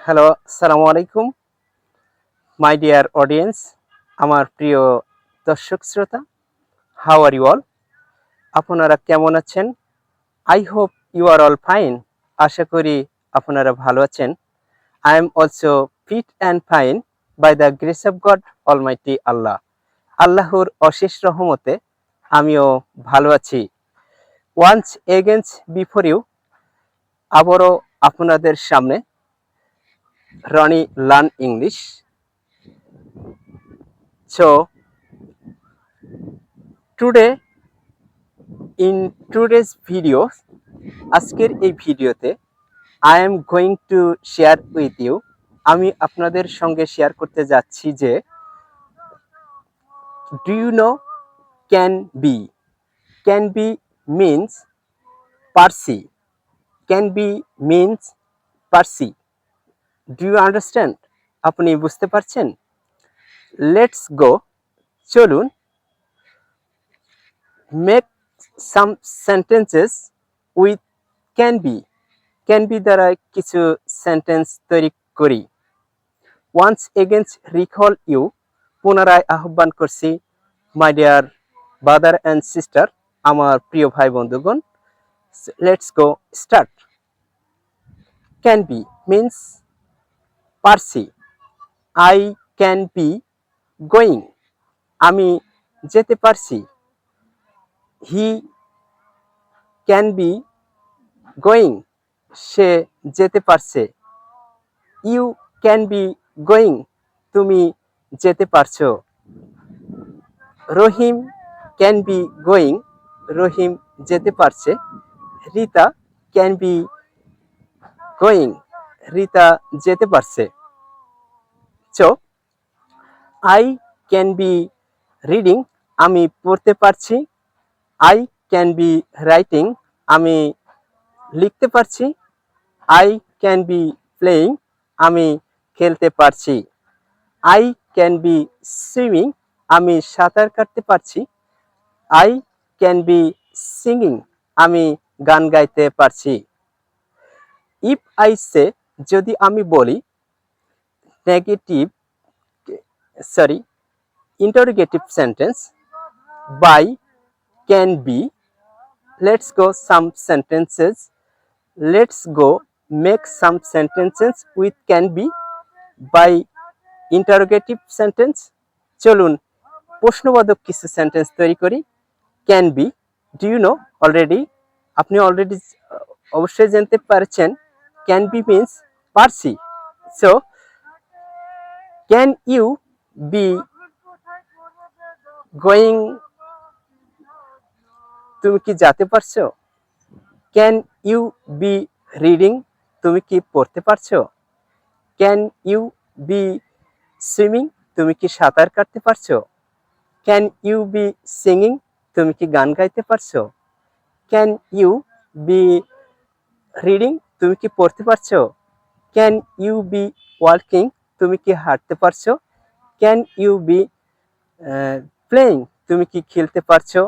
Hello, আসসালামু আলাইকুম my dear audience, আমার প্রিয় দর্শক শ্রোতা। How are you all? আপনারা কেমন আছেন? I hope you are all fine. আশা করি আপনারা ভালো আছেন। I am also fit and fine by the grace of God almighty Allah. আল্লাহর অশেষ রহমতে আমিও ভালো আছি। ওয়ান্স এগেন্স বিফোর ইউ, আবারও আপনাদের সামনে Rony learn English. So today in today's video, আজকের এই ভিডিওতে I am going to share with you, আমি আপনাদের সঙ্গে শেয়ার করতে যাচ্ছি যে do you know can be? Can be means পারছি, can be means পারছি। Do you understand? আপনি বুঝতে পারছেন? Let's go, চলুন make some sentences with can be. Can be দ্বারা কিছু সেন্টেন্স তৈরি করি। Once again recall you, পুনরায় আহ্বান করছি my dear brother and sister, আমার প্রিয় ভাই বন্ধুগণ। Let's go start. Can be means পারছি। আই ক্যান বি গোয়িং, আমি যেতে পারছি। হি ক্যান বি গোয়িং, সে যেতে পারছে। ইউ ক্যান বি গোয়িং, তুমি যেতে পারছো। রহিম ক্যান বি গোয়িং, রহিম যেতে পারছে। Rita can be going, Rita যেতে পারছে। So I can be reading, আমি পড়তে পারছি। আই ক্যান বি রাইটিং, আমি লিখতে পারছি। আই ক্যান বি প্লেয়িং, আমি খেলতে পারছি। আই ক্যান বি সুইমিং, আমি সাঁতার কাটতে পারছি। আই ক্যান বি সিঙ্গিং, আমি গান গাইতে পারছি। ইফ আই সে, যদি আমি বলি negative interrogative sentence by can be, let's go make some sentences with can be by interrogative sentence. চলুন প্রশ্নবোধক কিছু সেন্টেন্স তৈরি করি। Can be, do you know already, আপনি অলরেডি অবশ্যই জানতে পারছেন ক্যান বি মিন্স পারছি। So can you be going, তুমি কি যেতে পারছো। ক্যান ইউ বি রিডিং, তুমি কি পড়তে পারছো। ক্যান ইউ বি সুইমিং, তুমি কি সাঁতার কাটতে পারছো। ক্যান ইউ বি সিঙ্গিং, তুমি কি গান গাইতে পারছো। ক্যান ইউ বি রিডিং, তুমি কি পড়তে পারছো। ক্যান ইউ বি ওয়াকিং, তুমি কি হাঁটতে পারছো। ক্যান ইউ বি প্লেয়িং, তুমি কি খেলতে পারছো।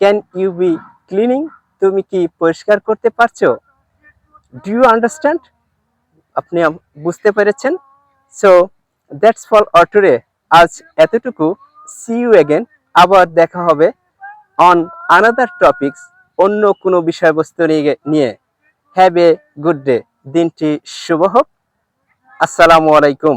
ক্যান ইউ বি ক্লিনিং, তুমি কি পরিষ্কার করতে পারছো। ডু ইউ আন্ডারস্ট্যান্ড, আপনি বুঝতে পেরেছেন। So that's for all today, আজ এতটুকু। সি ইউ এগেন, আবার দেখা হবে অন আনাদার টপিকস, অন্য কোনো বিষয়বস্তু নিয়ে। হ্যাভ এ গুড ডে, দিনটি শুভ হোক। আসসালামু আলাইকুম।